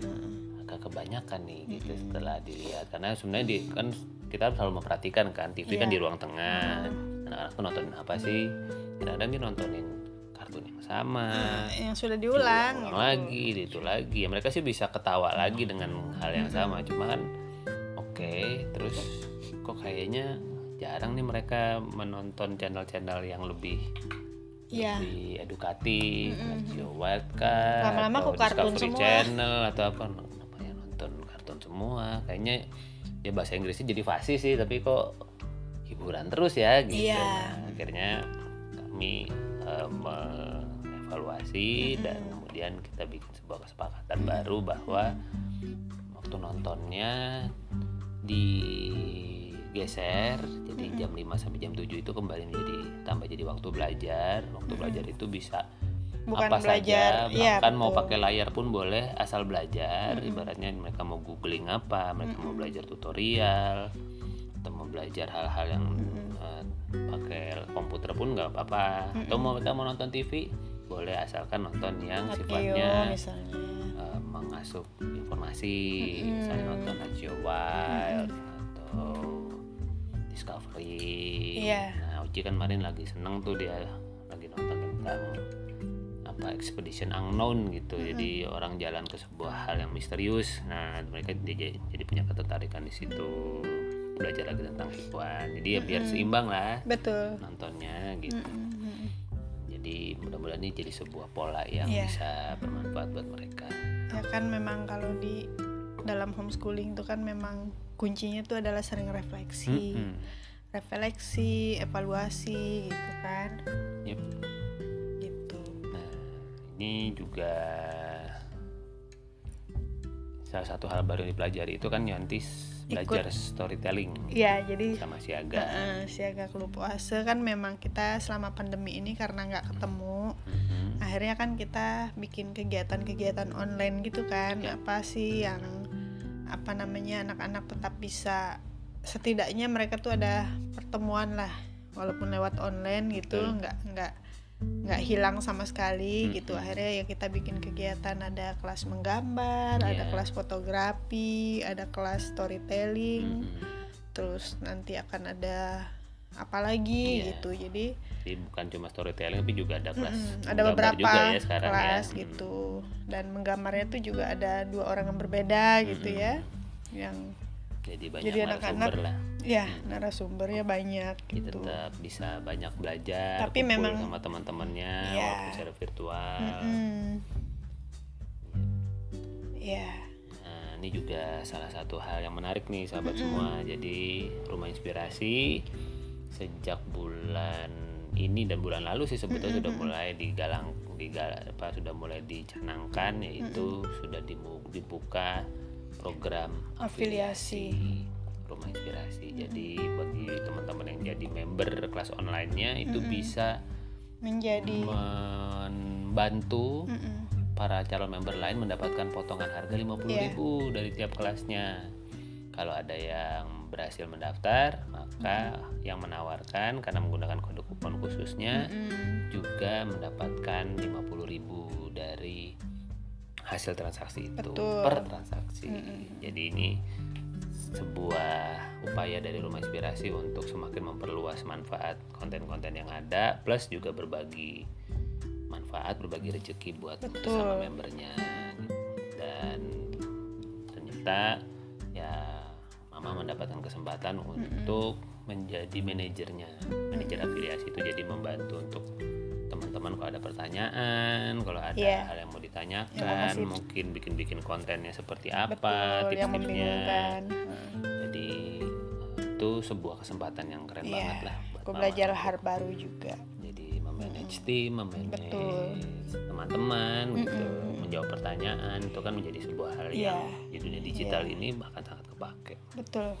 agak kebanyakan nih gitu setelah dilihat, karena sebenarnya kan kita selalu memperhatikan kan TV kan di ruang tengah, anak-anak tuh nontonin apa sih, kadang-kadang dia nontonin kartun yang sama yang sudah diulang gitu. Lagi itu lagi ya, mereka sih bisa ketawa lagi dengan hal yang sama, cuma kan terus kok kayaknya jarang nih mereka menonton channel-channel yang lebih edukatif, Nagio Wildcard lama-lama atau kartun Discovery semua. Channel atau apa, nonton kartun semua. Kayaknya ya bahasa Inggrisnya jadi fasih sih, tapi kok hiburan terus ya gitu. Nah, akhirnya kami mengevaluasi dan kemudian kita bikin sebuah kesepakatan baru bahwa waktu nontonnya digeser, jadi jam 5 sampai jam 7 itu kembali tambah jadi waktu belajar. Waktu belajar itu bisa bukan apa belajar, saja, bahkan mau pakai layar pun boleh asal belajar. Ibaratnya mereka mau googling apa, mereka mau belajar tutorial atau mau belajar hal-hal yang pakai komputer pun nggak apa-apa. Atau mereka mau nonton TV boleh, asalkan nonton yang sifatnya mengasup informasi, misalnya nonton Nagio Wild atau Discovery. Nah, Uci kan kemarin lagi seneng tuh, dia lagi nonton tentang Expedition Unknown gitu. Jadi orang jalan ke sebuah hal yang misterius. Nah, mereka jadi punya ketertarikan di situ, belajar lagi tentang hewan. Jadi ya biar seimbang lah. Betul. Nontonnya gitu. Jadi mudah-mudahan ini jadi sebuah pola yang bisa bermanfaat buat mereka. Ya kan memang kalau di dalam homeschooling itu kan memang kuncinya itu adalah sering refleksi, evaluasi gitu kan. Yep. Gitu. Nah, ini juga salah satu hal baru yang dipelajari itu kan Yontis belajar storytelling. Iya, jadi sama Siaga. Siaga Klub Oase kan memang kita selama pandemi ini karena nggak ketemu, akhirnya kan kita bikin kegiatan-kegiatan online gitu kan. Apa sih yang anak-anak tetap bisa, setidaknya mereka tuh ada pertemuan lah walaupun lewat online gitu, nggak hilang sama sekali gitu. Akhirnya ya kita bikin kegiatan, ada kelas menggambar, ada kelas fotografi, ada kelas storytelling, terus nanti akan ada apa lagi gitu. Jadi bukan cuma storytelling tapi juga ada kelas ada beberapa juga ya sekarang kelas gitu. Dan menggambarnya tuh juga ada 2 orang yang berbeda gitu ya, yang jadi banyak narasumber lah. Ya, narasumbernya banyak gitu. Tetap bisa banyak belajar, tapi memang sama teman-temannya walaupun secara virtual. Nah, ini juga salah satu hal yang menarik nih sahabat semua. Jadi Rumah Inspirasi sejak bulan ini dan bulan lalu sih sebetulnya sudah mulai sudah mulai dicanangkan, yaitu sudah dibuka program afiliasi Rumah Inspirasi. Jadi bagi teman-teman yang jadi member kelas online-nya itu bisa menjadi membantu para calon member lain mendapatkan potongan harga 50.000 dari tiap kelasnya. Kalau ada yang berhasil mendaftar, maka yang menawarkan karena menggunakan kode kupon khususnya juga mendapatkan 50.000 dari hasil transaksi itu. Per transaksi. Jadi ini sebuah upaya dari Rumah Inspirasi untuk semakin memperluas manfaat konten-konten yang ada, plus juga berbagi manfaat, berbagi rezeki buat sama membernya. Dan ternyata ya Mama mendapatkan kesempatan untuk menjadi manajer afiliasi itu. Jadi membantu untuk teman-teman kalau ada pertanyaan, kalau ada hal yang mau ditanyakan, mungkin bikin kontennya seperti apa, tips-tipsnya. Jadi itu sebuah kesempatan yang keren banget lah buat aku belajar hal baru juga. Jadi memanage tim, memanage teman-teman gitu, menjawab pertanyaan, itu kan menjadi sebuah hal yang di dunia digital ini bahkan sangat kepake. Betul.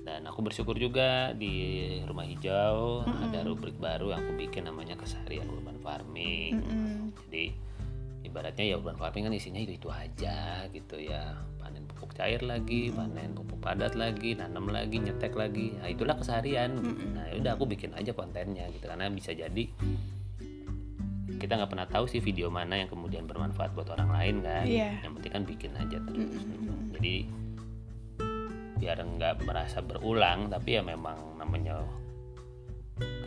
Dan aku bersyukur juga di Rumah Hijau ada rubrik baru yang aku bikin namanya Keseharian Urban Farming. Jadi ibaratnya ya urban farming kan isinya itu aja gitu ya, panen pupuk cair lagi, panen pupuk padat lagi, nanam lagi, nyetek lagi. Nah itulah keseharian. Nah udah aku bikin aja kontennya gitu, karena bisa jadi kita nggak pernah tahu sih video mana yang kemudian bermanfaat buat orang lain kan. Yang penting kan bikin aja terus. Jadi biar nggak merasa berulang, tapi ya memang namanya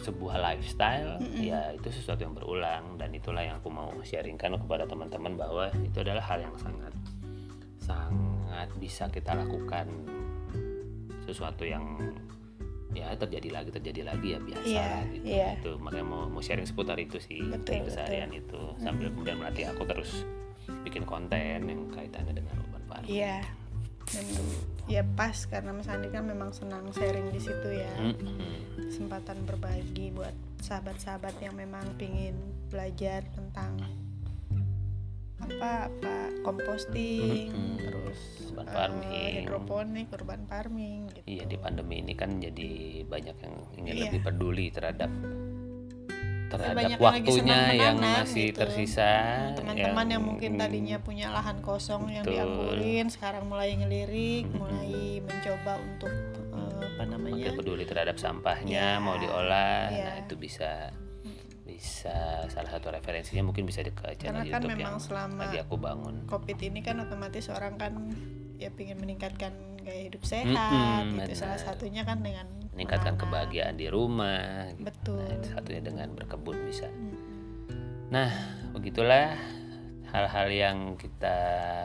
sebuah lifestyle, ya itu sesuatu yang berulang. Dan itulah yang aku mau sharingkan kepada teman-teman, bahwa itu adalah hal yang sangat bisa kita lakukan. Sesuatu yang ya terjadi lagi ya biasa gitu. Itu makanya mau sharing seputar itu sih, keseharian itu, sambil kemudian melatih aku terus bikin konten yang kaitannya dengan urban farming. Dan ya pas karena Mas Andi kan memang senang sharing di situ ya. Kesempatan berbagi buat sahabat-sahabat yang memang pingin belajar tentang apa composting, terus urban farming, hidroponik, urban farming gitu. Iya, di pandemi ini kan jadi banyak yang ingin lebih peduli terhadap waktunya yang masih gitu. Tersisa. Teman-teman yang mungkin tadinya punya lahan kosong yang dianggurin, sekarang mulai ngelirik, mulai mencoba untuk makin peduli terhadap sampahnya, mau diolah. Nah itu bisa salah satu referensinya mungkin bisa ke channel karena kan YouTube memang yang lagi aku bangun. Covid ini kan otomatis orang kan ya pengen meningkatkan gaya hidup sehat, gitu. Salah satunya kan dengan meningkatkan kebahagiaan di rumah. Betul. Nah, itu satunya dengan berkebun bisa. Nah, begitulah hal-hal yang kita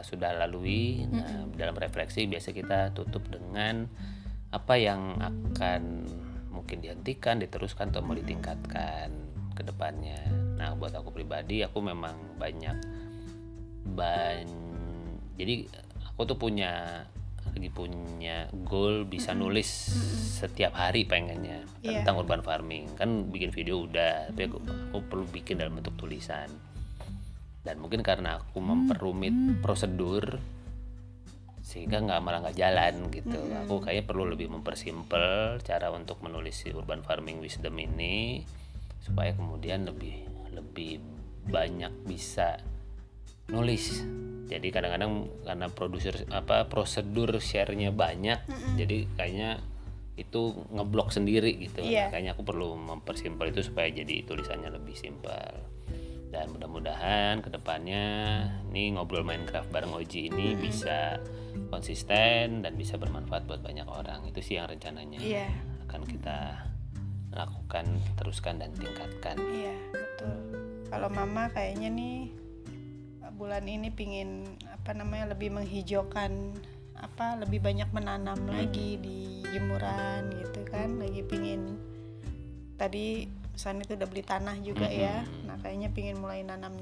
sudah lalui. Nah, dalam refleksi biasa kita tutup dengan apa yang akan mungkin dihentikan, diteruskan atau mau ditingkatkan ke depannya. Nah, buat aku pribadi, aku memang jadi aku tuh lagi punya goal bisa nulis setiap hari pengennya tentang urban farming. Kan bikin video udah, tapi aku perlu bikin dalam bentuk tulisan. Dan mungkin karena aku memperumit prosedur sehingga malah nggak jalan gitu. Aku kayaknya perlu lebih mempersimpel cara untuk menulis si urban farming wisdom ini supaya kemudian lebih banyak bisa nulis. Jadi kadang-kadang karena prosedur share-nya banyak, jadi kayaknya itu ngeblok sendiri gitu. Nah, kayaknya aku perlu mempersimpel itu supaya jadi tulisannya lebih simpel. Dan mudah-mudahan kedepannya nih ngobrol Minecraft bareng Oji ini bisa konsisten dan bisa bermanfaat buat banyak orang. Itu sih yang rencananya akan kita lakukan, teruskan dan tingkatkan. Iya, betul. Kalau Mama kayaknya nih bulan ini pingin lebih menghijaukan lebih banyak menanam lagi di jemuran gitu kan. Lagi pingin, tadi San itu udah beli tanah juga ya. Nah kayaknya pingin mulai nanam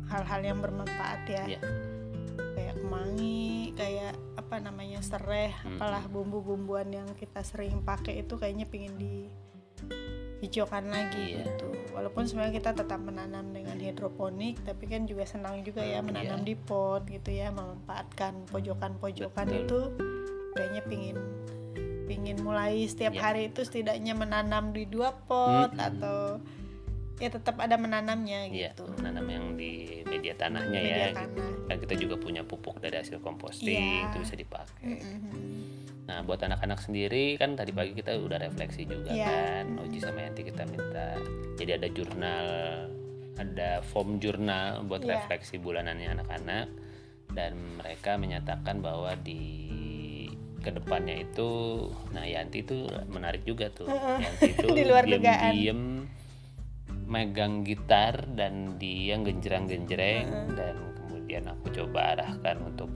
hal-hal yang bermanfaat ya. Kayak kemangi, kayak sereh, apalah bumbu-bumbuan yang kita sering pakai itu kayaknya pingin dihijaukan lagi gitu. Walaupun sebenarnya kita tetap menanam dengan hidroponik, tapi kan juga senang juga ya menanam di pot gitu ya, memanfaatkan pojokan-pojokan. Itu kayaknya pingin mulai setiap hari itu setidaknya menanam di 2 pot atau ya tetap ada menanamnya gitu. Menanam yang di media tanahnya gitu. Dan kita juga punya pupuk dari hasil composting, itu bisa dipakai. Nah, buat anak-anak sendiri kan tadi pagi kita udah refleksi juga kan. Oji sama Yanti kita minta. Jadi ada jurnal, ada form jurnal buat refleksi bulanannya anak-anak, dan mereka menyatakan bahwa di kedepannya itu, nah Yanti itu menarik juga tuh. Yanti itu diam-diam megang gitar dan dia genjreng-genjreng, dan kemudian aku coba arahkan untuk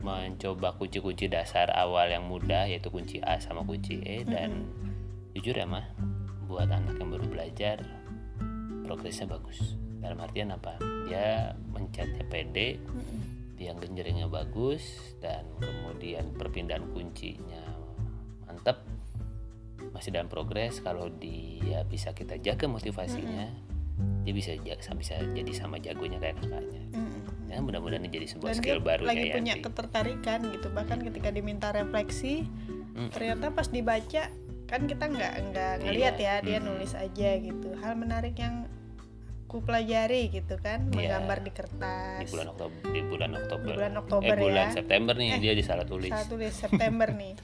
mencoba kunci-kunci dasar awal yang mudah, yaitu kunci A sama kunci E. Dan jujur ya mah, buat anak yang baru belajar progresnya bagus. Dalam artian apa? Dia mencetnya pede, dia genjrengnya bagus, dan kemudian perpindahan kuncinya mantap. Masih dalam progres. Kalau dia bisa kita jaga motivasinya, dia bisa jadi sama jagonya kayak kakaknya. Ya, mudah-mudahan ini jadi sebuah skill baru ya. Lagi punya ketertarikan gitu. Bahkan ketika diminta refleksi, ternyata pas dibaca kan kita nggak ngelihat ya, dia nulis aja gitu. Hal menarik yang ku pelajari gitu kan, menggambar di kertas. Di bulan Oktober bulan September nih dia salah tulis September nih.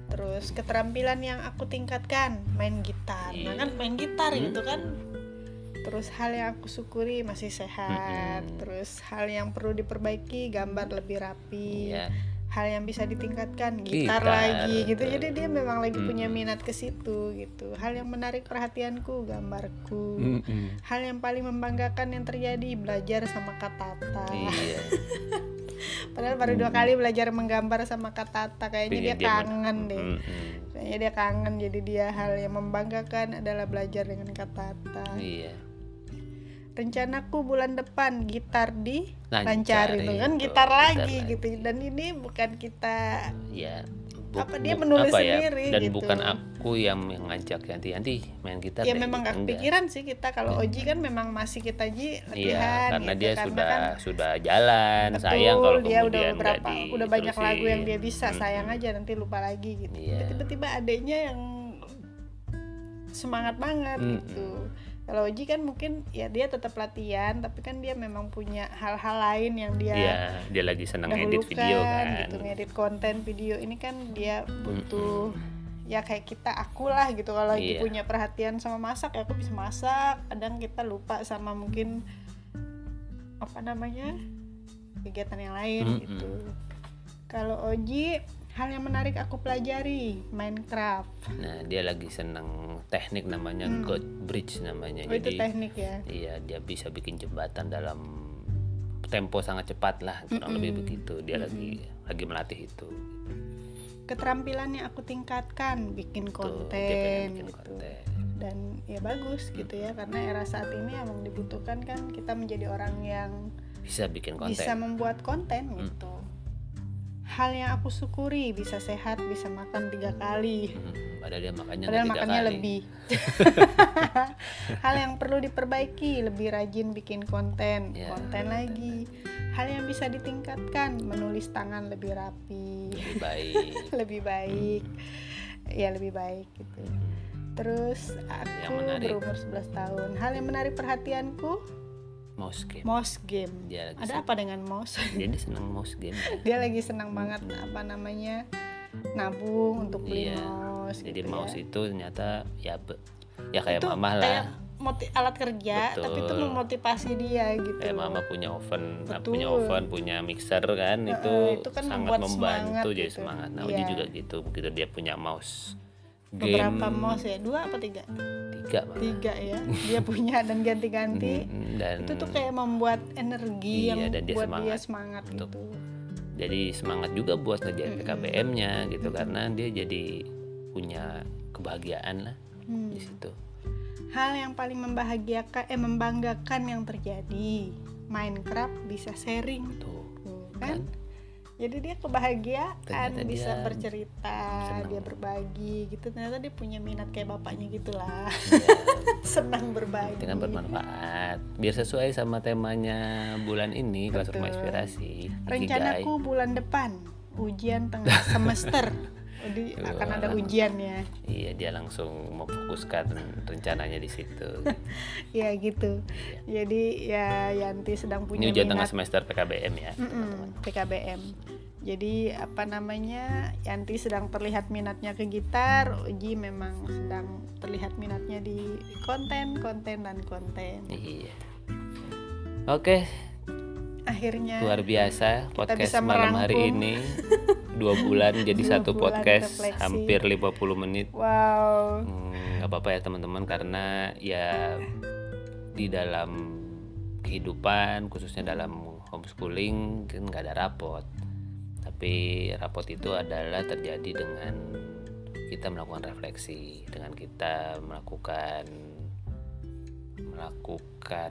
Terus keterampilan yang aku tingkatkan, main gitar. Nah kan main gitar gitu kan. Terus hal yang aku syukuri masih sehat. Terus hal yang perlu diperbaiki, gambar lebih rapi. Hal yang bisa ditingkatkan, gitar lagi gitu. Jadi dia memang lagi punya minat ke situ gitu. Hal yang menarik perhatianku, gambarku. Hal yang paling membanggakan yang terjadi, belajar sama Kak Tata. Padahal baru 2 kali belajar menggambar sama Kak Tata. Kayaknya dia kangen deh. Kayaknya dia kangen. Jadi dia hal yang membanggakan adalah belajar dengan Kak Tata. Rencanaku bulan depan gitar di Lancari itu kan, gitar lagi gitu. Dan ini bukan kita dia menulis sendiri dan gitu. Bukan aku yang mengajak Yanti main gitar. Ya memang gak kepikiran sih kita. Kalau Oji kan memang masih kita latihan. Karena gitu, dia sudah jalan. Betul, sayang kalau dia kemudian udah banyak lagu yang dia bisa. Sayang aja nanti lupa lagi gitu. Tiba-tiba adeknya yang semangat banget gitu. Kalau Oji kan mungkin ya dia tetap latihan, tapi kan dia memang punya hal-hal lain yang dia lagi senang edit video kan. Gitu, ngedit konten video ini kan dia butuh ya kayak aku lah gitu. Kalau lagi punya perhatian sama masak ya aku bisa masak. Kadang kita lupa sama mungkin kegiatan yang lain gitu. Kalau Oji Hal yang menarik aku pelajari, Minecraft. Nah, dia lagi seneng teknik namanya God Bridge namanya. Oh, jadi itu teknik ya? Iya, dia bisa bikin jembatan dalam tempo sangat cepat lah, kurang lebih begitu. Dia lagi melatih itu. Keterampilan yang aku tingkatkan, bikin konten. Dia bikin konten. Dan ya bagus gitu ya, karena era saat ini emang dibutuhkan kan kita menjadi orang yang bisa bikin konten, bisa membuat konten gitu. Hal yang aku syukuri, bisa sehat, bisa makan 3 kali. Padahal dia makannya lebih. Hal yang perlu diperbaiki, lebih rajin bikin konten lagi. Hal yang bisa ditingkatkan, menulis tangan lebih rapi, lebih baik. Ya lebih baik gitu. Terus aku berumur 11 tahun. Hal yang menarik perhatianku, mouse game. Ada apa dengan mouse? Dia senang mouse game. Dia lagi senang banget nabung untuk beli mouse. Jadi gitu mouse ya. itu ternyata ya kayak itu mamah lah. Kayak alat kerja. Betul. Tapi itu memotivasi dia gitu. Kayak mama punya oven, punya mixer kan, itu kan sangat membantu gitu. Jadi semangat. Nah, Uji juga gitu. Begitu dia punya mouse game. Beberapa mouse ya, 2 apa 3? 3 ya. Dia punya dan ganti-ganti. Dan itu tuh kayak membuat energi yang dan buat dia semangat gitu. Jadi semangat juga buat ngerjain PKBM-nya gitu, karena dia jadi punya kebahagiaan lah di situ. Hal yang paling membanggakan yang terjadi, Minecraft bisa sharing tuh kan? Jadi dia kebahagiaan, bisa bercerita, dia berbagi gitu. Ternyata dia punya minat kayak bapaknya gitulah. Senang berbagi. Dengan bermanfaat. Biar sesuai sama temanya bulan ini, kelas rumah inspirasi. Rencanaku bulan depan, ujian tengah semester. Jadi akan ada ujiannya. Iya, dia langsung memfokuskan rencananya di situ. Ya gitu. Iya. Jadi ya Yanti sedang punya ini ujian minat. Tengah semester PKBM ya. PKBM. Jadi Yanti sedang terlihat minatnya ke gitar, Uji memang sedang terlihat minatnya di konten. Iya. Oke. Akhirnya luar biasa podcast malam hari ini. 2 bulan jadi 1 podcast refleksi. Hampir 50 menit. Wow. Gak apa-apa ya teman-teman, karena ya di dalam kehidupan, khususnya dalam homeschooling kan gak ada rapot. Tapi rapot itu adalah terjadi dengan kita melakukan refleksi, dengan kita melakukan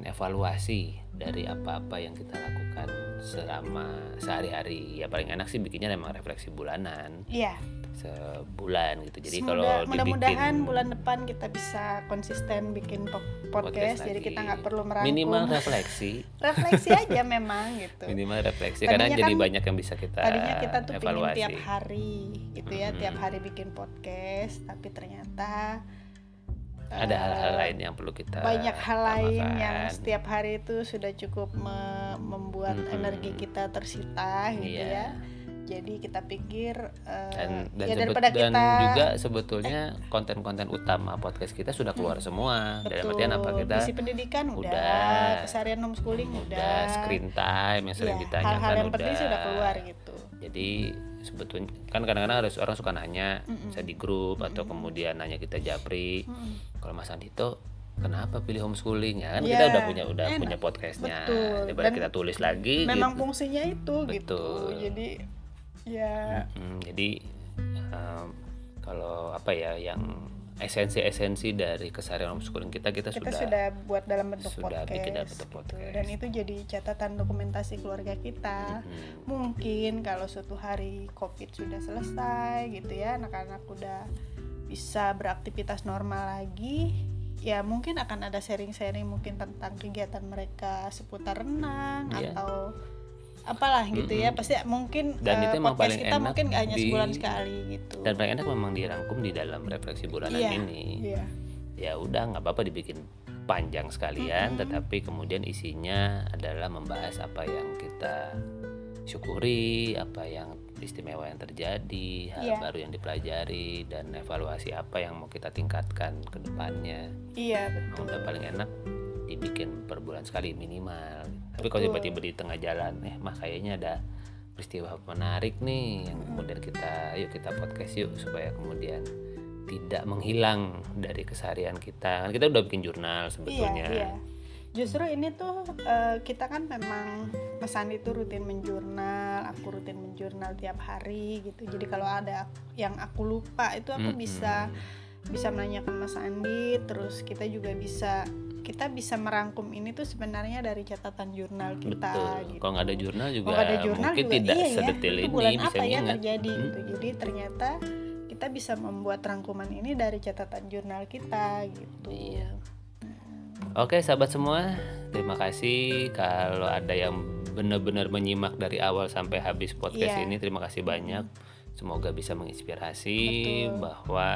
evaluasi dari apa-apa yang kita lakukan selama sehari-hari. Ya paling enak sih bikinnya memang refleksi bulanan. Iya. Sebulan gitu. Jadi kalau mudah-mudahan bulan depan kita bisa konsisten bikin podcast jadi kita nggak perlu merangkum. Minimal refleksi. Refleksi aja memang gitu. Minimal refleksi, karena jadi banyak yang bisa kita tadinya kita tuh evaluasi. Pengen tiap hari gitu ya, tiap hari bikin podcast, tapi ternyata ada hal-hal lain yang perlu kita banyak hal lain tambahkan. Yang setiap hari itu sudah cukup membuat energi kita tersita gitu ya. Jadi kita pikir dan daripada dan kita juga sebetulnya konten-konten utama podcast kita sudah keluar semua. Betul. Dalam artian apa, kita isi pendidikan udah, keseharian homeschooling udah, screen time yang sering ditanyakan hal-hal yang penting sudah keluar gitu. Jadi sebetulnya kan kadang-kadang orang suka nanya bisa di grup atau kemudian nanya kita japri, kalau Mas Andito kenapa pilih homeschooling ya kan, kita udah punya podcastnya. Daripada kita tulis lagi memang gitu. Fungsinya itu gitu. Jadi ya jadi kalau apa ya, yang esensi dari keseharian homeschooling kita sudah buat dalam bentuk bikin dalam bentuk podcast. Dan itu jadi catatan dokumentasi keluarga kita. Mungkin kalau suatu hari COVID sudah selesai gitu ya, anak-anak udah bisa beraktivitas normal lagi, ya mungkin akan ada sharing-sharing mungkin tentang kegiatan mereka seputar renang atau apalah gitu ya. Pasti mungkin dan itu emang paling kita enak mungkin gak hanya sebulan sekali gitu. Dan paling enak memang dirangkum di dalam refleksi bulanan ini. Ya udah, nggak apa-apa dibikin panjang sekalian, tetapi kemudian isinya adalah membahas apa yang kita syukuri, apa yang istimewa yang terjadi, hal baru yang dipelajari, dan evaluasi apa yang mau kita tingkatkan ke depannya. Iya betul. Udah paling enak dibikin per bulan sekali minimal. Tapi kalau tiba-tiba di tengah jalan mah kayaknya ada peristiwa menarik nih yang kemudian kita podcast yuk supaya kemudian tidak menghilang dari keseharian kita. Kan kita udah bikin jurnal sebetulnya. Iya. Justru ini tuh kita kan memang Mas Andi tuh rutin menjurnal, aku rutin menjurnal tiap hari gitu. Jadi kalau ada yang aku lupa itu aku bisa menanyakan Mas Andi, terus kita bisa merangkum ini tuh sebenarnya dari catatan jurnal kita. Betul. Gitu. Kalau nggak ada jurnal juga mungkin tidak sedetil ini bulan bisa apa ingat. Ya terjadi gitu. Jadi ternyata kita bisa membuat rangkuman ini dari catatan jurnal kita gitu. Iya. Oke sahabat semua, terima kasih kalau ada yang benar-benar menyimak dari awal sampai habis podcast ini. Terima kasih banyak. Semoga bisa menginspirasi. Betul. Bahwa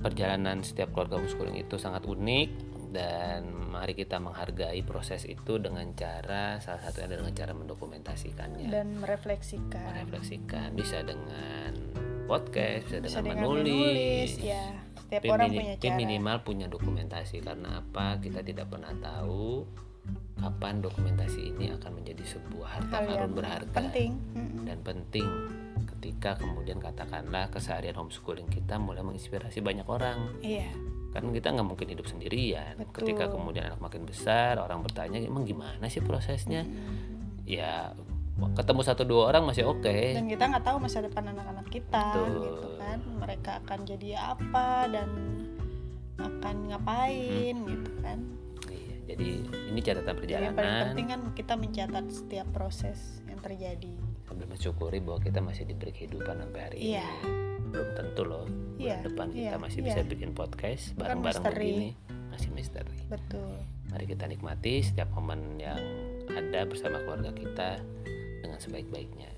perjalanan setiap keluarga homeschooling itu sangat unik, dan mari kita menghargai proses itu dengan cara, salah satunya dengan cara mendokumentasikannya dan merefleksikan. Bisa dengan podcast, bisa dengan menulis. Ya, setiap orang punya cara. Minimal punya dokumentasi, karena apa? Kita tidak pernah tahu kapan dokumentasi ini akan menjadi sebuah harta karun berharga. Penting. Dan penting ketika kemudian katakanlah keseharian homeschooling kita mulai menginspirasi banyak orang. Iya. Kan kita nggak mungkin hidup sendirian. Betul. Ketika kemudian anak makin besar, orang bertanya emang gimana sih prosesnya? Ya ketemu 1-2 orang masih oke. Dan kita nggak tahu masa depan anak-anak kita. Betul. Gitu kan, mereka akan jadi apa dan akan ngapain gitu kan. Iya, jadi ini catatan perjalanan. Yang paling penting kan kita mencatat setiap proses yang terjadi sambil mensyukuri bahwa kita masih diberi kehidupan sampai hari ini. Belum tentu loh bulan depan kita masih bisa bikin podcast bareng-bareng begini. Masih misteri. Betul. Mari kita nikmati setiap momen yang ada bersama keluarga kita dengan sebaik-baiknya.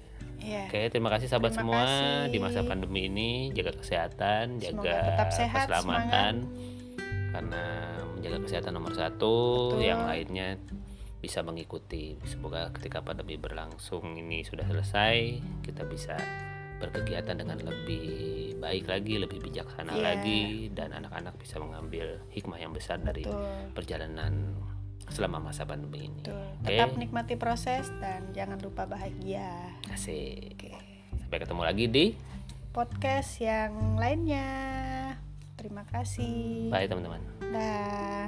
Oke, terima kasih sahabat semua. Di masa pandemi ini jaga kesehatan, jaga tetap sehat, keselamatan. Karena menjaga kesehatan nomor 1. Betul. Yang lainnya bisa mengikuti. Semoga ketika pandemi berlangsung ini sudah selesai, kita bisa berkegiatan dengan lebih baik lagi, lebih bijaksana lagi, dan anak-anak bisa mengambil hikmah yang besar dari perjalanan selama masa pandemi ini. Tetap nikmati proses dan jangan lupa bahagia. Asik. Sampai ketemu lagi di podcast yang lainnya. Terima kasih. Bye teman-teman. Dah.